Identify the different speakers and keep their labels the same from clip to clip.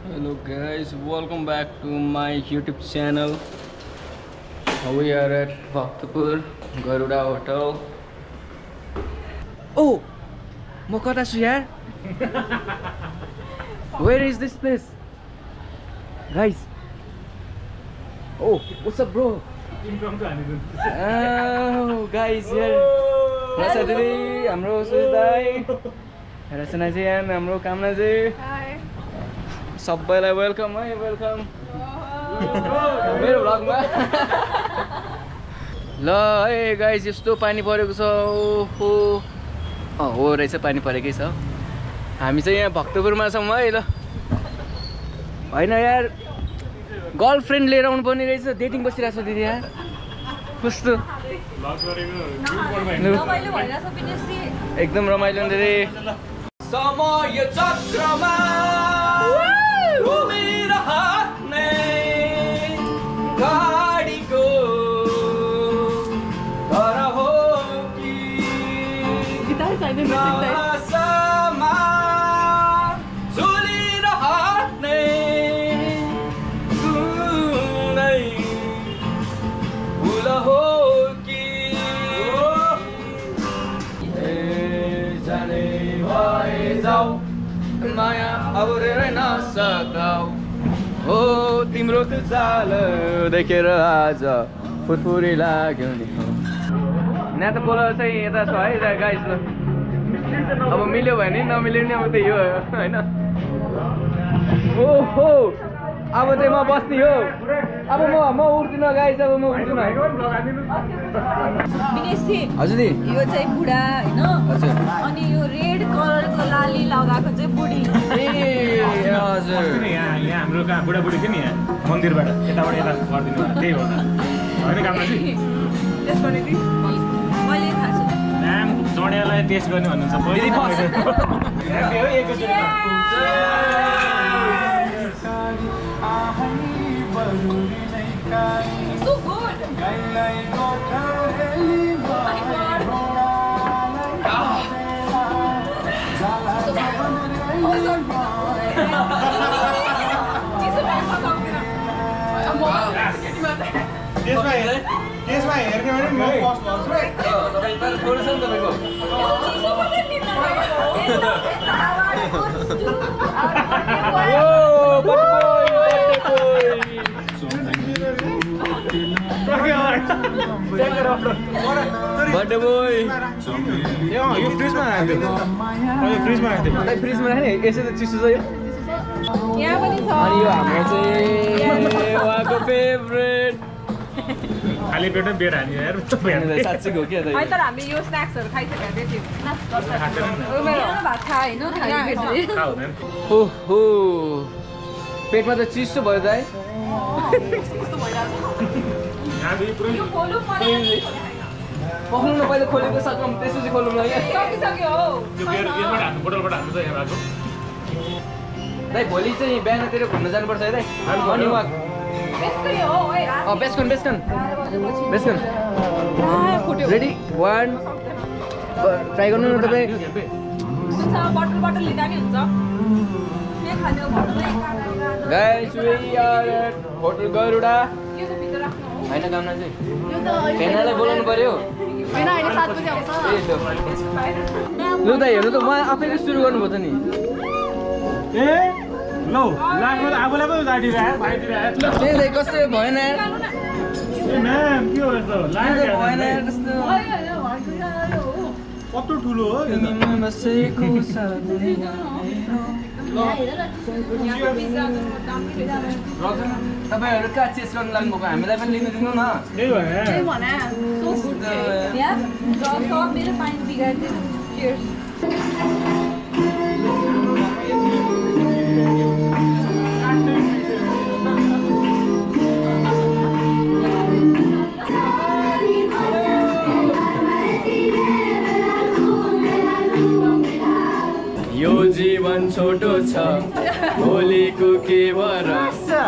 Speaker 1: Hello guys, welcome back to my YouTube channel. We are at Bhaktapur Garuda Hotel. Oh, Mokata yaar. Where is this place, guys? Oh, what's up, bro? Oh, guys here. Rasa didi, hamro Sujai. Rasa ji and hamro Kamna ji.
Speaker 2: Hi.
Speaker 1: सबैलाई welcome है welcome मेरो भ्लगमा ल है guys यस्तो पानी परेको छ ओहो हो रहेछ पानी परेकै छ हामी चाहिँ यहाँ भक्तपुरमा छौँ है ल हैन यार गर्लफ्रेन्ड लिएर आउनु पर्ने रहेछ डेटिङ बसिरहेको छ दिदी यार कस्तो एकदम रमाइलो दिदी समय चक्रमा गाडीको घर हो कि नसामा झुलिरहने कुनै भुल हो कि जाने भए जाऊ माया अब रे नसकाऊ हो तिम्रो त्यो चाल देखेर आज फुरफुरी लाग्यो नि यहाँ त बोला चाहिँ यता छ है गाइस ल अब मिल्यो भने नमिल्यो नि अब त्यही हो होइन ओहो अब चाहिँ म बस्ने हो अब म उठ्दिनँ गाइस अब म उठ्दिनँ हजुर दी
Speaker 2: यो चाहिँ बुढा हैन
Speaker 1: हजुर
Speaker 2: अनि यो रेड कलरको लाली लगाएको चाहिँ बुढी
Speaker 1: ए हजुर
Speaker 3: यहाँ हाम्रो कहाँ बुढाबुढी थियो नि यहाँ मन्दिरबाट यताबाट यता गरिदिनु त्यही हो होइन काम
Speaker 2: त्यसको नि मैले थाहा छु
Speaker 3: नाम जडेलाई टेस्ट गर्ने भन्नुहुन्छ
Speaker 2: So good.
Speaker 3: त्यसमा हेर्ने भने म फर्स्ट गर्छु है
Speaker 1: तपाईँ पर थोरै छ नि तपाईको बर्थडे बोय
Speaker 3: यो फ्रिजमा राख्दिनु यो फ्रिजमा राख्दिनु
Speaker 1: फ्रिजमा राख्ने यसो त चिसो छ यो
Speaker 2: यहाँ पनि छ
Speaker 1: अनि यो हाम्रो चाहिँ उहाँको फेभरेट
Speaker 3: खाली पेटमा बेड हान्यो यार
Speaker 1: साँच्चै हो क्या
Speaker 2: है तर हामी यो स्न्याक्सहरु खाइसकेको थियौँ मेरो भात खा हैन खाली पेट
Speaker 3: थाहा हुँदैन
Speaker 1: ओहो पेटमा त चिसो भयो त है
Speaker 2: यो खोल्नु पर्यो
Speaker 1: पक्नु न पहिले खोलेको सकौँ त्यसपछि खोल्नु न यहाँ
Speaker 2: सकिसक्यो हो
Speaker 3: यो बेड यसबाट हान्नु बोतलबाट हान्नु छ यहाँ भएको
Speaker 1: दाइ भोलि चाहिँ बिहानतिर घुम्न जानुपर्छ है दाइ मर्निङ वाक
Speaker 2: बेस्करी हो है
Speaker 1: बेस्कन
Speaker 2: फुट्यो
Speaker 1: रेडी 1 ट्राई गर्नु न तपाईँ
Speaker 2: बटल लिँदा नि हुन्छ के खाने बटल
Speaker 1: guys we are at hotel Garuda
Speaker 2: यो त भित्र राख्नु हो
Speaker 1: हैन कामना चाहिँ पेनालाई बोलाउनु पर्यो
Speaker 2: हैन अहिले 7 बजे आउँछ
Speaker 1: लु दाइ हेर्नु त उहाँ आफैले सुरु गर्नुभयो त नि
Speaker 3: ए लौ लाग्नु त आफूलाई पो गाडिरहे भाइदिरहे
Speaker 1: त्यही दाइ कसै भएन यार
Speaker 3: ए म्याम के हो यस्तो लाग्यो
Speaker 1: भएन यार त्यस्तो
Speaker 3: कत्रो ठुलो हो
Speaker 1: तिमीमा बसेको साथमा तपाईहरु कहाँ चेस गर्न लाग्नु भएको हामीलाई पनि लिनु दिनु न
Speaker 3: त्यही भएर
Speaker 2: त्यही भने सो गुड या सब मेरो पानी बिगाड्दैन चियर्स
Speaker 1: यो जीवन छोटो छ भोलिको के भरोसा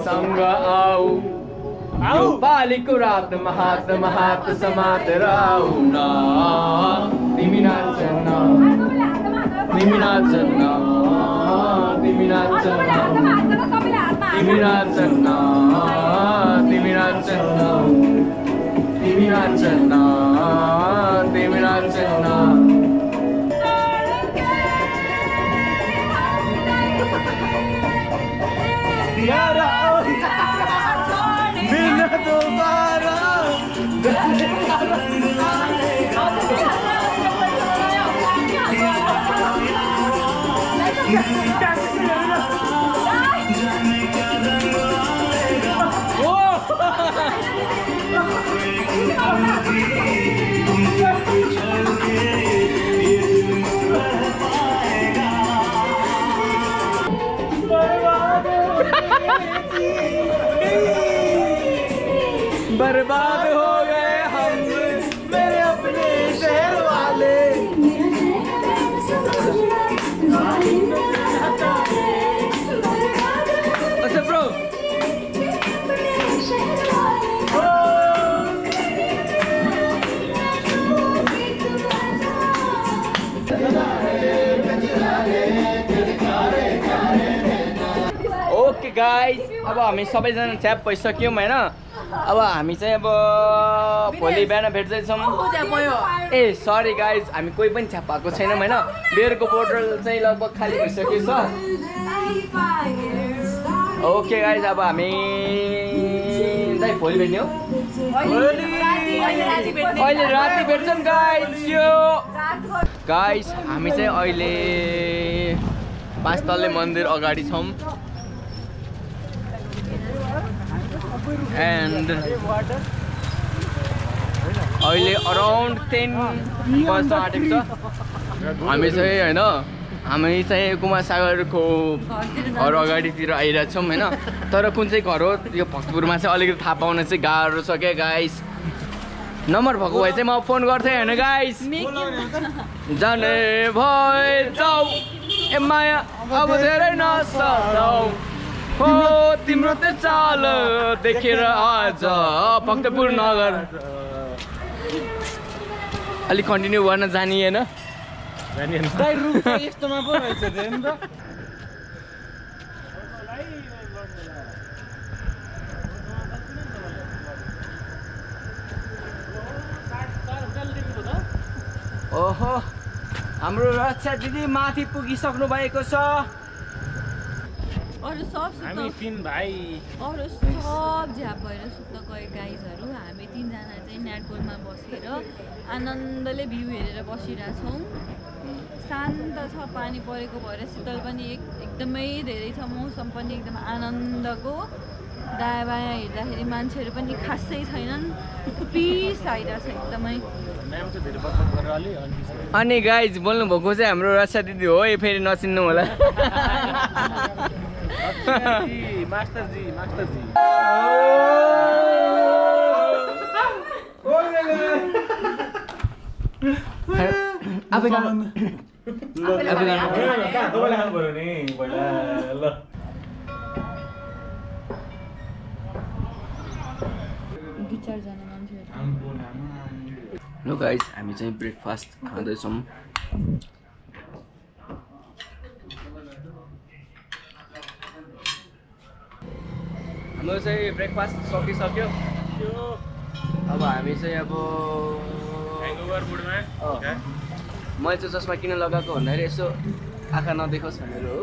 Speaker 1: सँग आऊ यो पालीको रातमा हात समातेर आउन तिमी नाचन तिमी नाच तिमी नाच तिमी नाच तिमी नाच तिमी नाच यारा मिलना दोबारा बर्बाद हो गए हम मेरे अपने शहर वाले अच्छा ब्रो ओके गाइस अब हामी सबैजना च्याप भइसक्यौँ होइन अब हामी चाहिँ अब भोलि बिहान भेट्दैछौँ ए सरी गाइज हामी कोही पनि छ्याप भएको छैनौँ होइन बियरको बोतल चाहिँ लगभग खाली भइसक्यो छ ओके गाइज अब हामी भोलि भेट्ने हो अहिले राति भेट्छौँ गाइज यो गाइज हामी चाहिँ अहिले 5 तल्ले मन्दिर अगाडि छौँ एन्ड अहिले अराउन्ड 10 बज्न आँटेको छ हामी चाहिँ होइन हामी चाहिँ कुमार सागरको घर अगाडितिर आइरहेको छौँ होइन तर कुन चाहिँ घर हो यो भक्तपुरमा चाहिँ अलिकति थाहा पाउन चाहिँ गाह्रो छ क्या गाइस नम्बर भएको भए चाहिँ म फोन गर्थेँ होइन गाइस जाने भए जाऊ ए माया अब धेरै नसजाऊ हो तिम्रो त चाल देखेर आज भक्तपुर नगर अलिक कन्टिन्यू गर्न जानिएन
Speaker 3: यस्तोमा पो रहेछ
Speaker 1: ओहो हाम्रो रक्षा दिदी माथि पुगिसक्नु भएको छ
Speaker 2: अरु सब
Speaker 3: हामी तीन भाइ
Speaker 2: अरु सब झ्याप भएर सुत्न गए गाइजहरू हामी तीनजना चाहिँ नेटबलमा बसेर आनन्दले भ्यू हेरेर बसिरहेछौँ शान्त छ पानी परेको भएर शीतल पनि एकदमै धेरै छ मौसम पनि एकदम आनन्दको दायाँ बायाँ हेर्दाखेरि मान्छेहरू पनि खासै छैनन् पिस आइरहेछ एकदमै
Speaker 1: अनि गाइज बोल्नु भएको चाहिँ हाम्रो रक्षा दिदी हो फेरि नचिन्नु होला
Speaker 3: मास्टर जी
Speaker 1: लो गाइज हामी चाहिँ ब्रेकफास्ट खाँदैछौँ हाम्रो चाहिँ ब्रेकफास्ट सकिसक्यो अब हामी चाहिँ अब मैले चाहिँ चस्मा किन लगाएको भन्दाखेरि यसो आँखा नदेखोस् भनेर हो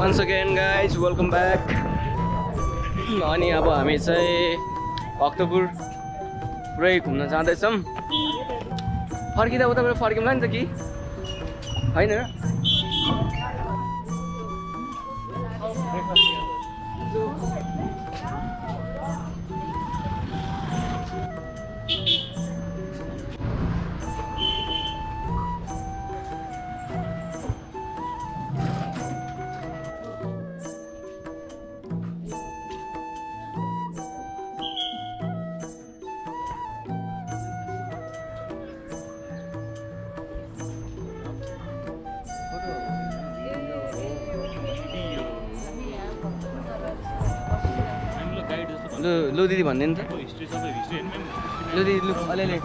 Speaker 1: once again guys welcome back अनि अब हामी चाहिँ भक्तपुर पुरै घुम्न जाँदैछौँ फर्किँदा उताबाट फर्किउँला नि त कि होइन लु दिदी भन्दैन त लु दिदी लु अलिअलि